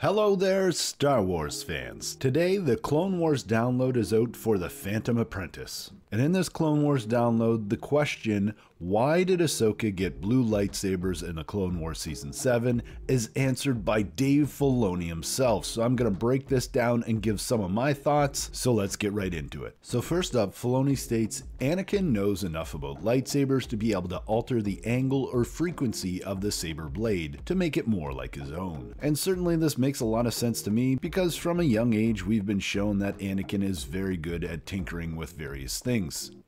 Hello there, Star Wars fans. Today, the Clone Wars download is out for The Phantom Apprentice. And in this Clone Wars download, the question, why did Ahsoka get blue lightsabers in the Clone Wars Season 7, is answered by Dave Filoni himself. So I'm going to break this down and give some of my thoughts, so let's get right into it. So first up, Filoni states, Anakin knows enough about lightsabers to be able to alter the angle or frequency of the saber blade to make it more like his own. And certainly this makes a lot of sense to me because from a young age we've been shown that Anakin is very good at tinkering with various things.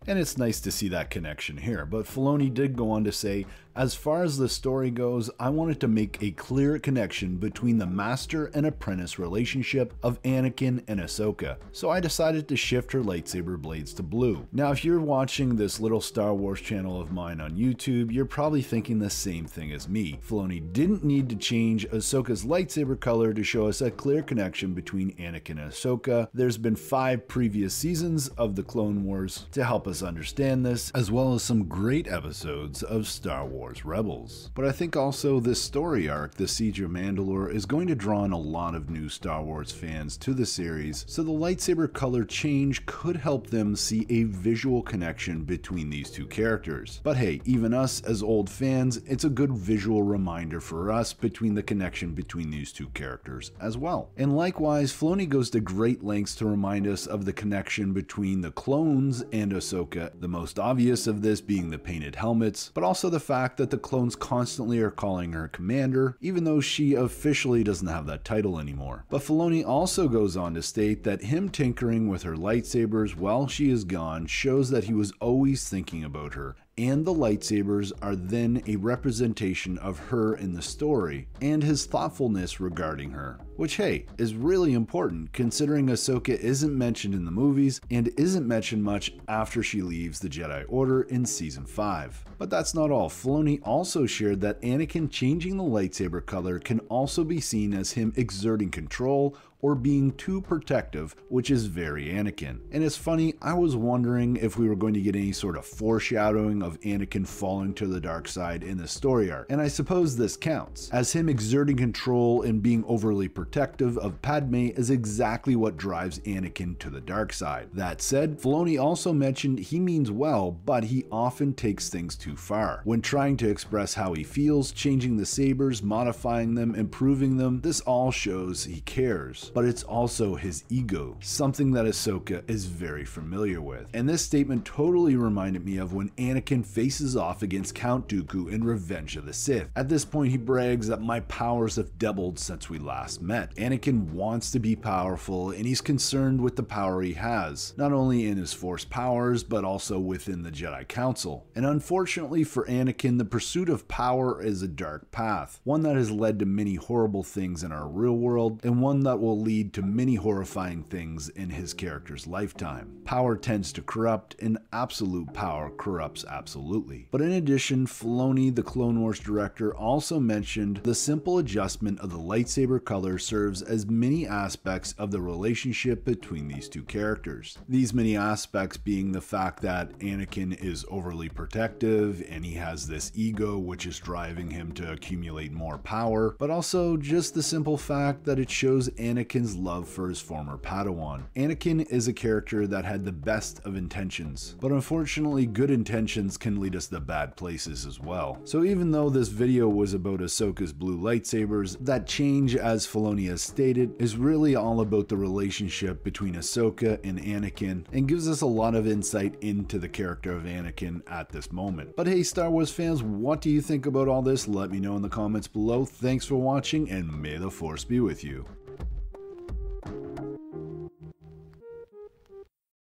And it's nice to see that connection here, but Filoni did go on to say, as far as the story goes, I wanted to make a clear connection between the master and apprentice relationship of Anakin and Ahsoka, so I decided to shift her lightsaber blades to blue. Now if you're watching this little Star Wars channel of mine on YouTube, you're probably thinking the same thing as me. Filoni didn't need to change Ahsoka's lightsaber color to show us a clear connection between Anakin and Ahsoka. There's been 5 previous seasons of the Clone Wars to help us understand this, as well as some great episodes of Star Wars Rebels. But I think also this story arc, The Siege of Mandalore, is going to draw in a lot of new Star Wars fans to the series, so the lightsaber color change could help them see a visual connection between these two characters. But hey, even us as old fans, it's a good visual reminder for us between the connection between these two characters as well. And likewise, Filoni goes to great lengths to remind us of the connection between the clones and Ahsoka, the most obvious of this being the painted helmets, but also the fact that the clones constantly are calling her commander, even though she officially doesn't have that title anymore. But Filoni also goes on to state that him tinkering with her lightsabers while she is gone shows that he was always thinking about her, and the lightsabers are then a representation of her in the story, and his thoughtfulness regarding her. Which, hey, is really important considering Ahsoka isn't mentioned in the movies and isn't mentioned much after she leaves the Jedi Order in Season 5. But that's not all. Filoni also shared that Anakin changing the lightsaber color can also be seen as him exerting control or being too protective, which is very Anakin. And it's funny, I was wondering if we were going to get any sort of foreshadowing of Anakin falling to the dark side in the story arc, and I suppose this counts, as him exerting control and being overly protective of Padme is exactly what drives Anakin to the dark side. That said, Filoni also mentioned he means well, but he often takes things too far. When trying to express how he feels, changing the sabers, modifying them, improving them, this all shows he cares. But it's also his ego, something that Ahsoka is very familiar with. And this statement totally reminded me of when Anakin faces off against Count Dooku in Revenge of the Sith. At this point he brags that my powers have doubled since we last met. Anakin wants to be powerful and he's concerned with the power he has, not only in his Force powers but also within the Jedi Council. And unfortunately for Anakin, the pursuit of power is a dark path, one that has led to many horrible things in our real world and one that will lead to many horrifying things in his character's lifetime. Power tends to corrupt, and absolute power corrupts absolutely. But in addition, Filoni, the Clone Wars director, also mentioned the simple adjustment of the lightsaber color serves as many aspects of the relationship between these two characters. These many aspects being the fact that Anakin is overly protective and he has this ego which is driving him to accumulate more power, but also just the simple fact that it shows Anakin's love for his former Padawan. Anakin is a character that had the best of intentions, but unfortunately good intentions can lead us to bad places as well. So even though this video was about Ahsoka's blue lightsabers, that change, as Filoni has stated, is really all about the relationship between Ahsoka and Anakin and gives us a lot of insight into the character of Anakin at this moment. But hey, Star Wars fans, what do you think about all this? Let me know in the comments below. Thanks for watching and may the Force be with you.